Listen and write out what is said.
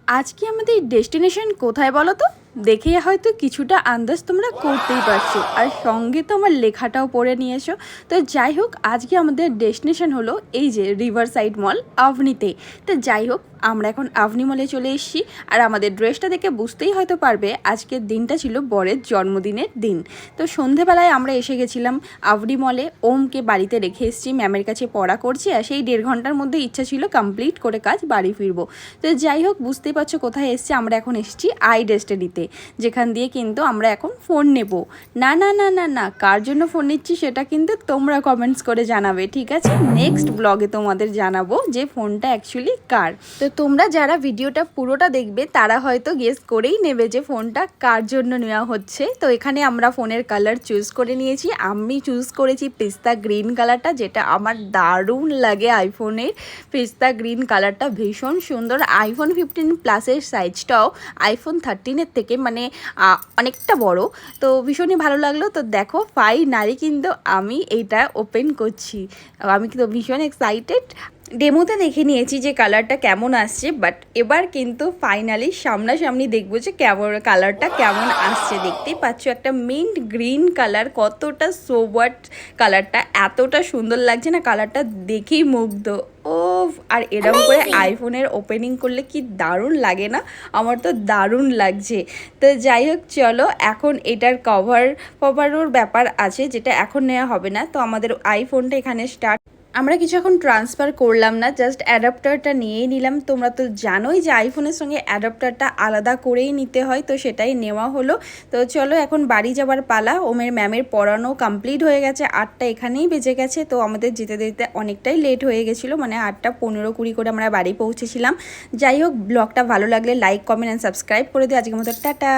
আজকে আমাদের ডেস্টিনেশন কোথায় বলো তো? দেখে হয়তো কিছুটা আন্দাজ তোমরা করতেই পারছো, আর সঙ্গে তো আমার লেখাটাও পড়ে নিয়েছো। তো যাই হোক, আজকে আমাদের ডেস্টিনেশন হলো এই যে রিভার সাইড মল আভনিতে। তো যাই হোক, আমরা এখন আভনি মলে চলে এসেছি। আর আমাদের ড্রেসটা দেখে বুঝতেই হয়তো পারবে আজকের দিনটা ছিল বরের জন্মদিনের দিন। তো সন্ধেবেলায় আমরা এসে গেছিলাম আভনি মলে। ওমকে বাড়িতে রেখে এসেছি, ম্যামের কাছে পড়া করছি, আর সেই 1.5 ঘন্টার মধ্যে ইচ্ছা ছিল কমপ্লিট করে কাজ বাড়ি ফিরবো। তো যাই হোক, বুঝতেই পারছো কোথায় এসেছি। আমরা এখন এসেছি আই ডেস্টিনিতে, যেখান দিয়ে কিন্তু আমরা এখন ফোন নেব। না না না না না, কার জন্য ফোন নিচ্ছি সেটা কিন্তু তোমরা কমেন্টস করে জানাবে, ঠিক আছে? নেক্সট ব্লগে তোমাদের জানাবো যে ফোনটা অ্যাকচুয়ালি কার। তো তোমরা যারা ভিডিওটা পুরোটা দেখবে তারা হয়তো গেস করেই নেবে যে ফোনটা কার জন্য নেওয়া হচ্ছে। তো এখানে আমরা ফোনের কালার চুজ করে নিয়েছি। আমি চুজ করেছি পিস্তা গ্রিন কালারটা, যেটা আমার দারুণ লাগে। আইফোনের পিস্তা গ্রিন কালারটা ভীষণ সুন্দর। আইফোন 15 প্লাসের সাইজটাও আইফোন 13-এর থেকে মানে অনেকটা বড়। তো ভীষণই ভালো লাগলো। তো দেখো, ফাইনালি কিন্তু আমি এইটা ওপেন করছি। আমি কিন্তু ভীষণ এক্সাইটেড। ডেমোতে দেখে নিয়েছি যে কালারটা কেমন আসছে, বাট এবার কিন্তু ফাইনালি সামনাসামনি দেখবো যে কেমন কালারটা কেমন আসছে। দেখতেই পাচ্ছ একটা মিন্ট গ্রিন কালার, কতটা সোবার কালারটা, এতটা সুন্দর লাগছে না, কালারটা দেখেই মুগ্ধ। ও, আর এরকম করে আইফোনের ওপেনিং করলে কি দারুণ লাগে না? আমার তো দারুণ লাগছে। তো যাই হোক, চলো এখন এটার কভারও ব্যাপার আছে, যেটা এখন নেওয়া হবে না। তো আমাদের আইফোনটা এখানে স্টার্ট। আমরা কিছু এখন ট্রান্সফার করলাম না, জাস্ট অ্যাডাপ্টারটা নিয়েই নিলাম। তোমরা তো জানোই যে আইফোনের সঙ্গে অ্যাডাপ্টারটা আলাদা করেই নিতে হয়, তো সেটাই নেওয়া হলো। তো চলো এখন বাড়ি যাবার পালা। ওমের ম্যামের পড়ানো কমপ্লিট হয়ে গেছে, 8টা এখানেই বেজে গেছে। তো আমাদের যেতে যেতে অনেকটাই লেট হয়ে গেছিলো, মানে 8টা 15-20 করে আমরা বাড়ি পৌঁছেছিলাম। যাই হোক, ব্লগটা ভালো লাগলে লাইক, কমেন্ট অ্যান্ড সাবস্ক্রাইব করে দিও। আজকের মতো টাটা।